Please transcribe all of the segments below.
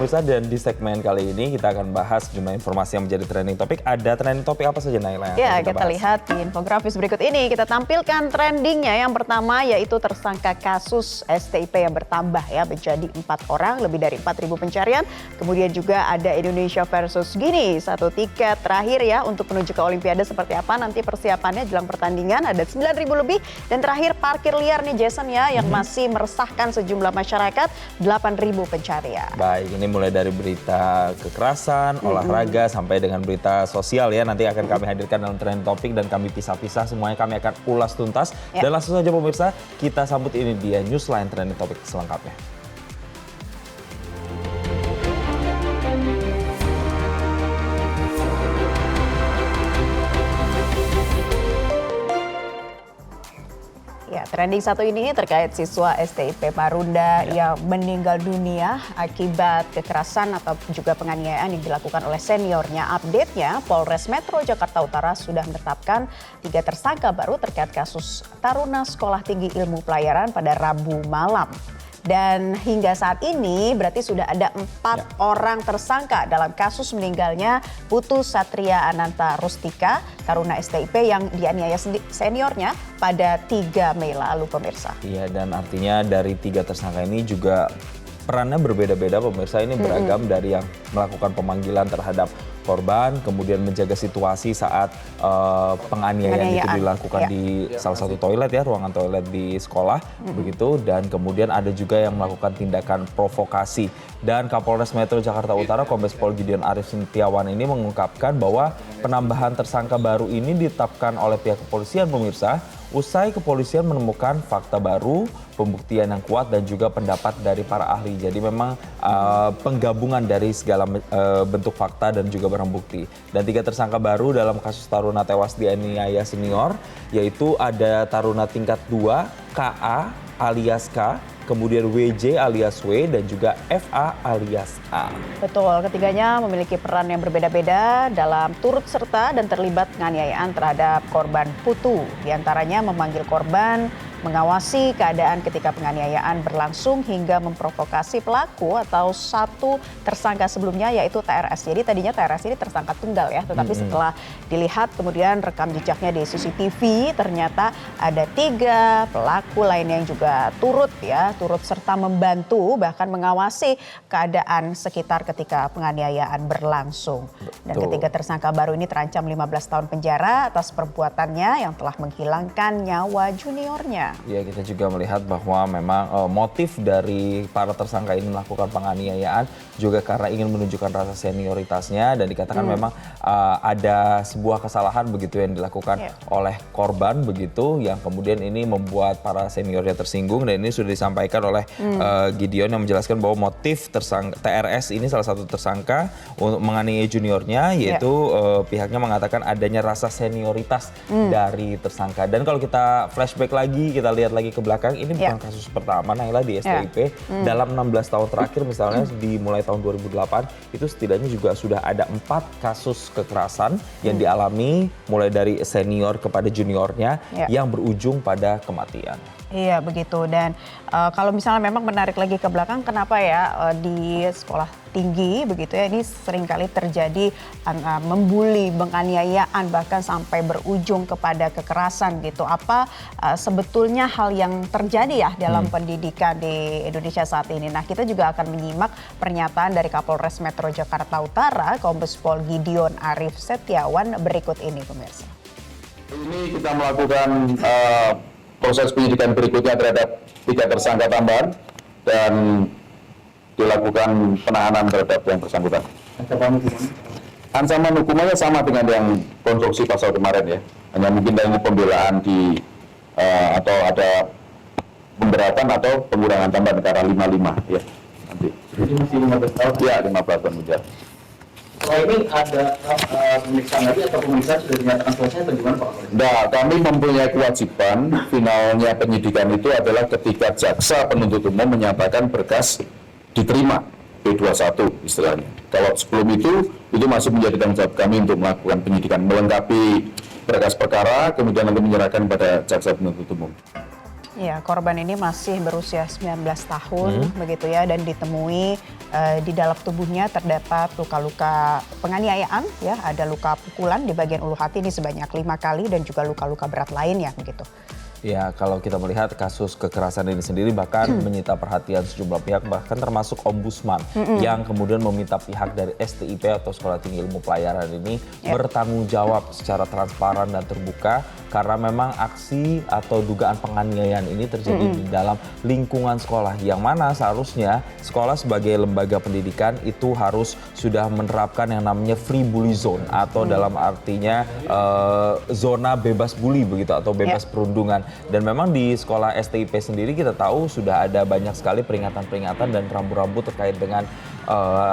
pemirsa, dan di segmen kali ini kita akan bahas sejumlah informasi yang menjadi trending topik. Ada trending topik apa saja, Naila? Ya, kita lihat di infografis berikut ini. Kita tampilkan trendingnya. Yang pertama yaitu tersangka kasus STIP yang bertambah ya, menjadi 4 orang, lebih dari 4.000 pencarian. Kemudian juga ada Indonesia versus Guinea, 1 tiket terakhir ya untuk menuju ke Olimpiade seperti apa nanti persiapannya jelang pertandingan, ada 9.000 lebih. Dan terakhir parkir liar nih Jason ya, yang masih meresahkan sejumlah masyarakat, 8.000 pencarian. Baik, ini mulai dari berita kekerasan, olahraga, sampai dengan berita sosial ya. Nanti akan kami hadirkan dalam trending topik dan kami pisah-pisah. Semuanya kami akan ulas tuntas. Dan langsung saja pemirsa, kita sambut ini dia Newsline trending topik selengkapnya. Ya, trending satu ini terkait siswa STIP Marunda yang meninggal dunia akibat kekerasan atau juga penganiayaan yang dilakukan oleh seniornya. Update-nya, Polres Metro Jakarta Utara sudah menetapkan 3 tersangka baru terkait kasus taruna Sekolah Tinggi Ilmu Pelayaran pada Rabu malam. Dan hingga saat ini berarti sudah ada 4 orang tersangka dalam kasus meninggalnya Putu Satria Ananta Rustika, taruna STIP yang dianiaya seniornya pada 3 Mei lalu pemirsa. Iya, dan artinya dari 3 tersangka ini juga perannya berbeda-beda pemirsa. Ini beragam dari yang melakukan pemanggilan terhadap korban, kemudian menjaga situasi saat penganiayaan itu dilakukan di salah satu toilet ya, ruangan toilet di sekolah begitu, dan kemudian ada juga yang melakukan tindakan provokasi. Dan Kapolres Metro Jakarta Utara Kombes Pol Gideon Arif Setiawan ini mengungkapkan bahwa penambahan tersangka baru ini ditetapkan oleh pihak kepolisian pemirsa usai kepolisian menemukan fakta baru, pembuktian yang kuat dan juga pendapat dari para ahli. Jadi memang penggabungan dari segala bentuk fakta dan juga barang bukti. Dan 3 tersangka baru dalam kasus taruna tewas dianiaya senior, yaitu ada taruna tingkat 2 KA alias K, kemudian WJ alias W, dan juga FA alias A. Betul, ketiganya memiliki peran yang berbeda-beda dalam turut serta dan terlibat penganiayaan terhadap korban Putu. Di antaranya memanggil korban, mengawasi keadaan ketika penganiayaan berlangsung hingga memprovokasi pelaku atau 1 tersangka sebelumnya yaitu TRS. Jadi tadinya TRS ini tersangka tunggal ya, tetapi setelah dilihat kemudian rekam jejaknya di CCTV ternyata ada 3 pelaku lain yang juga turut serta membantu bahkan mengawasi keadaan sekitar ketika penganiayaan berlangsung. Dan ketiga tersangka baru ini terancam 15 tahun penjara atas perbuatannya yang telah menghilangkan nyawa juniornya. Ya, kita juga melihat bahwa memang motif dari para tersangka ini melakukan penganiayaan juga karena ingin menunjukkan rasa senioritasnya, dan dikatakan memang ada sebuah kesalahan begitu yang dilakukan oleh korban begitu, yang kemudian ini membuat para seniornya tersinggung. Dan ini sudah disampaikan oleh Gideon yang menjelaskan bahwa motif tersangka TRS ini salah satu tersangka untuk menganiaya juniornya, yaitu pihaknya mengatakan adanya rasa senioritas dari tersangka. Dan kalau kita flashback lagi, kita lihat lagi ke belakang, ini bukan kasus pertama Naila di STIP. Dalam 16 tahun terakhir misalnya dimulai tahun 2008 itu setidaknya juga sudah ada 4 kasus kekerasan yang dialami mulai dari senior kepada juniornya yang berujung pada kematian. Iya begitu, dan kalau misalnya memang menarik lagi ke belakang, kenapa ya di sekolah tinggi begitu ya ini seringkali terjadi membuli, penganiayaan bahkan sampai berujung kepada kekerasan gitu. Apa sebetulnya hal yang terjadi ya dalam pendidikan di Indonesia saat ini? Nah, kita juga akan menyimak pernyataan dari Kapolres Metro Jakarta Utara Kombes Pol Gideon Arif Setiawan berikut ini pemirsa. Ini kita melakukan proses penyidikan berikutnya terhadap 3 tersangka tambahan dan dilakukan penahanan terhadap yang bersangkutan. Ancaman hukumannya sama dengan yang konstruksi pasal kemarin ya. Hanya mungkin dari pembelaan atau ada pemberatan atau pengurangan tambahan ke arah 55 ya. Nanti. Jadi masih 15 tahun? Ya, 15 tahun penjara. Kalau ini ada pemeriksaan lagi atau pemeriksaan sudah dinyatakan selesai atau gimana Pak? Nah, kami mempunyai kewajiban finalnya penyidikan itu adalah ketika jaksa penuntut umum menyatakan berkas diterima P21 istilahnya. Kalau sebelum itu masih menjadi tanggung jawab kami untuk melakukan penyidikan, melengkapi berkas perkara, kemudian nanti menyerahkan pada jaksa penuntut umum. Ya, korban ini masih berusia 19 tahun begitu ya, dan ditemui di dalam tubuhnya terdapat luka-luka penganiayaan ya, ada luka pukulan di bagian ulu hati ini sebanyak 5 kali dan juga luka-luka berat lainnya begitu. Ya, kalau kita melihat kasus kekerasan ini sendiri bahkan menyita perhatian sejumlah pihak, bahkan termasuk Ombudsman yang kemudian meminta pihak dari STIP atau Sekolah Tinggi Ilmu Pelayaran ini bertanggung jawab secara transparan dan terbuka karena memang aksi atau dugaan penganiayaan ini terjadi di dalam lingkungan sekolah, yang mana seharusnya sekolah sebagai lembaga pendidikan itu harus sudah menerapkan yang namanya free bully zone atau dalam artinya zona bebas bully begitu atau bebas perundungan. Dan memang di sekolah STIP sendiri kita tahu sudah ada banyak sekali peringatan-peringatan dan rambu-rambu terkait dengan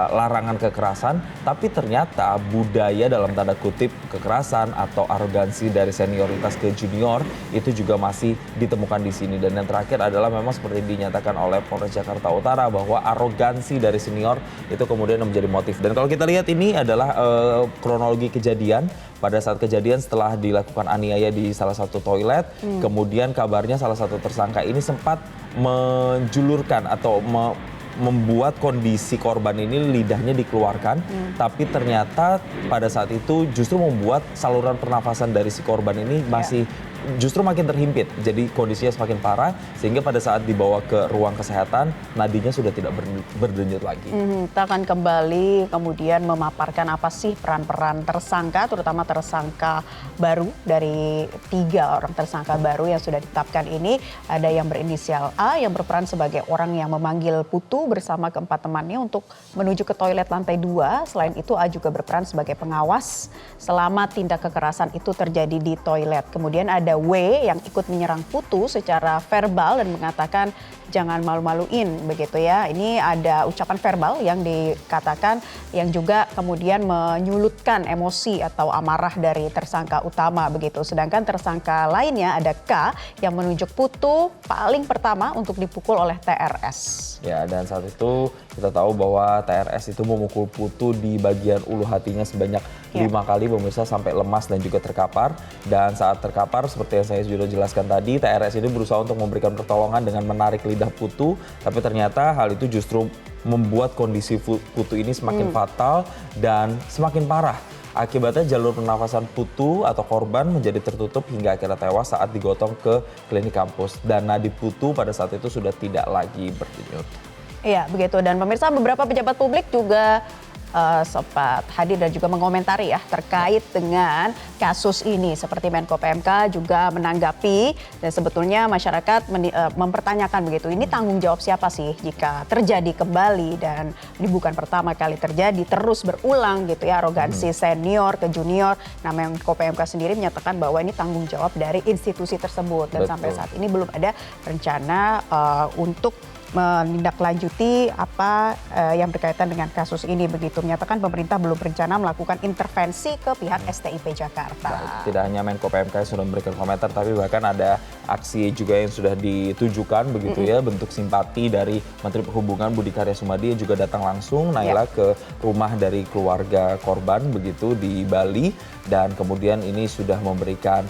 larangan kekerasan, tapi ternyata budaya dalam tanda kutip kekerasan atau arogansi dari senioritas ke junior itu juga masih ditemukan di sini. Dan yang terakhir adalah memang seperti dinyatakan oleh Polres Jakarta Utara bahwa arogansi dari senior itu kemudian menjadi motif. Dan kalau kita lihat ini adalah kronologi kejadian. Pada saat kejadian setelah dilakukan aniaya di salah satu toilet, kemudian kabarnya salah satu tersangka ini sempat menjulurkan atau membuat kondisi korban ini lidahnya dikeluarkan, tapi ternyata pada saat itu justru membuat saluran pernafasan dari si korban ini masih justru makin terhimpit, jadi kondisinya semakin parah sehingga pada saat dibawa ke ruang kesehatan nadinya sudah tidak berdenyut lagi. Kita akan kembali kemudian memaparkan apa sih peran-peran tersangka, terutama tersangka baru dari 3 orang tersangka baru yang sudah ditetapkan ini. Ada yang berinisial A yang berperan sebagai orang yang memanggil Putu bersama keempat temannya untuk menuju ke toilet lantai 2. Selain itu A juga berperan sebagai pengawas selama tindak kekerasan itu terjadi di toilet. Kemudian ada W yang ikut menyerang Putu secara verbal dan mengatakan jangan malu-maluin begitu ya. Ini ada ucapan verbal yang dikatakan yang juga kemudian menyulutkan emosi atau amarah dari tersangka utama begitu. Sedangkan tersangka lainnya ada K yang menunjuk Putu paling pertama untuk dipukul oleh TRS. Ya, dan saat itu kita tahu bahwa TRS itu memukul Putu di bagian ulu hatinya sebanyak 5 kali pemirsa sampai lemas dan juga terkapar. Dan saat terkapar seperti yang saya sudah jelaskan tadi, TRS ini berusaha untuk memberikan pertolongan dengan menarik lidah Putu, tapi ternyata hal itu justru membuat kondisi Putu ini semakin fatal dan semakin parah. Akibatnya jalur pernafasan Putu atau korban menjadi tertutup hingga akhirnya tewas saat digotong ke klinik kampus. Dan nadi Putu pada saat itu sudah tidak lagi berdenyut. Iya, begitu. Dan pemirsa, beberapa pejabat publik juga sempat hadir dan juga mengomentari ya terkait dengan kasus ini. Seperti Menko PMK juga menanggapi, dan sebetulnya masyarakat mempertanyakan begitu, ini tanggung jawab siapa sih jika terjadi kembali, dan ini bukan pertama kali terjadi, terus berulang gitu ya, arogansi senior ke junior. Nah, Menko PMK sendiri menyatakan bahwa ini tanggung jawab dari institusi tersebut, dan sampai saat ini belum ada rencana untuk menindaklanjuti apa yang berkaitan dengan kasus ini begitu. Menyatakan pemerintah belum berencana melakukan intervensi ke pihak STIP Jakarta. Baik, tidak hanya Menko PMK sudah memberikan komentar, tapi bahkan ada aksi juga yang sudah ditujukan begitu ya, bentuk simpati dari Menteri Perhubungan Budi Karya Sumadi yang juga datang langsung Naila ke rumah dari keluarga korban begitu di Bali, dan kemudian ini sudah memberikan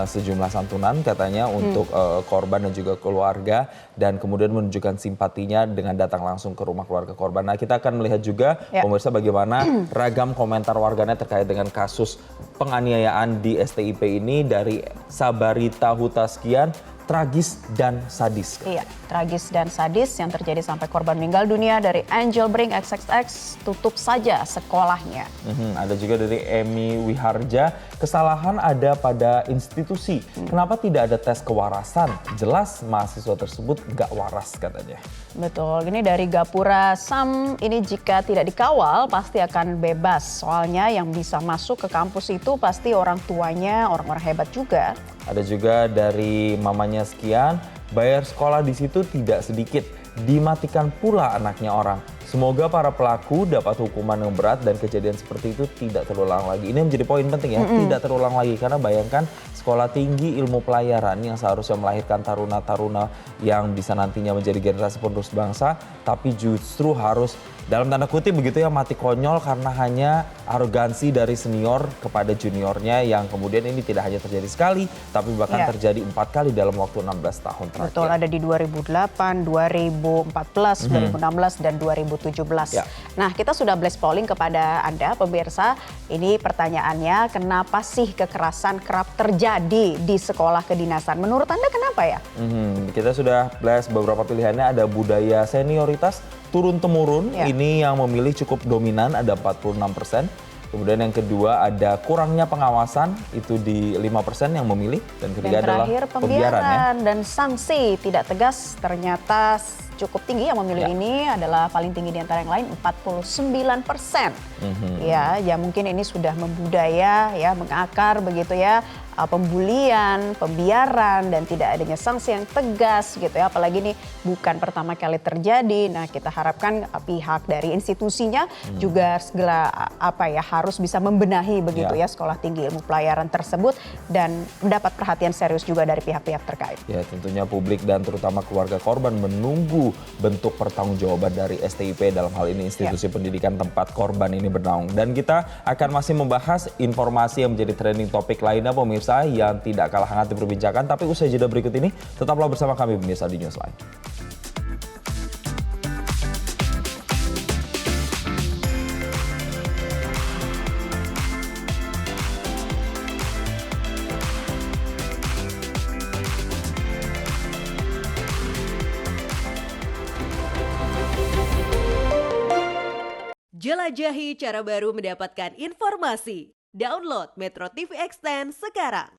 sejumlah santunan katanya untuk korban dan juga keluarga, dan kemudian menunjukkan simpatinya dengan datang langsung ke rumah keluarga korban. Nah, kita akan melihat juga pemirsa bagaimana ragam komentar warganet terkait dengan kasus penganiayaan di STIP ini, dari Sabarita Hutaskian, tragis dan sadis. Iya, tragis dan sadis yang terjadi sampai korban meninggal dunia. Dari Angel Brink XXX, tutup saja sekolahnya. Ada juga dari Emi Wiharja, kesalahan ada pada institusi. Kenapa tidak ada tes kewarasan? Jelas mahasiswa tersebut nggak waras katanya. Betul, ini dari Gapura Sam, ini jika tidak dikawal pasti akan bebas. Soalnya yang bisa masuk ke kampus itu pasti orang tuanya, orang-orang hebat juga. Ada juga dari mamanya sekian, bayar sekolah di situ tidak sedikit, dimatikan pula anaknya orang. Semoga para pelaku dapat hukuman yang berat dan kejadian seperti itu tidak terulang lagi. Ini menjadi poin penting ya, tidak terulang lagi, karena bayangkan sekolah tinggi ilmu pelayaran yang seharusnya melahirkan taruna-taruna yang bisa nantinya menjadi generasi penerus bangsa, tapi justru harus dalam tanda kutip begitu ya, mati konyol karena hanya arogansi dari senior kepada juniornya, yang kemudian ini tidak hanya terjadi sekali tapi bahkan terjadi 4 kali dalam waktu 16 tahun terakhir. Betul, ada di 2008, 2014, 2016 dan 2017. Nah, kita sudah blast polling kepada Anda pemirsa. Ini pertanyaannya, kenapa sih kekerasan kerap terjadi di sekolah kedinasan? Menurut Anda kenapa ya? Kita sudah blast beberapa pilihannya, ada budaya senioritas turun-temurun, ini yang memilih cukup dominan, ada 46%. Kemudian yang kedua ada kurangnya pengawasan, itu di 5% yang memilih. Dan ketiga adalah pembiaran dan sanksi tidak tegas ternyata cukup tinggi yang memilih ini, adalah paling tinggi di antara yang lain 49%. Ya mungkin ini sudah membudaya ya, mengakar begitu ya, pembulian, pembiaran dan tidak adanya sanksi yang tegas gitu ya. Apalagi ini bukan pertama kali terjadi. Nah, kita harapkan pihak dari institusinya juga segera harus bisa membenahi begitu ya sekolah tinggi ilmu pelayaran tersebut dan mendapat perhatian serius juga dari pihak-pihak terkait. Ya, tentunya publik dan terutama keluarga korban menunggu bentuk pertanggungjawaban dari STIP, dalam hal ini institusi pendidikan tempat korban ini bernaung. Dan kita akan masih membahas informasi yang menjadi trending topik lainnya pemirsa, yang tidak kalah hangat diperbincangkan. Tapi usai jeda berikut ini, tetaplah bersama kami pemirsa di Newsline. Jelajahi cara baru mendapatkan informasi. Download Metro TV Extend sekarang.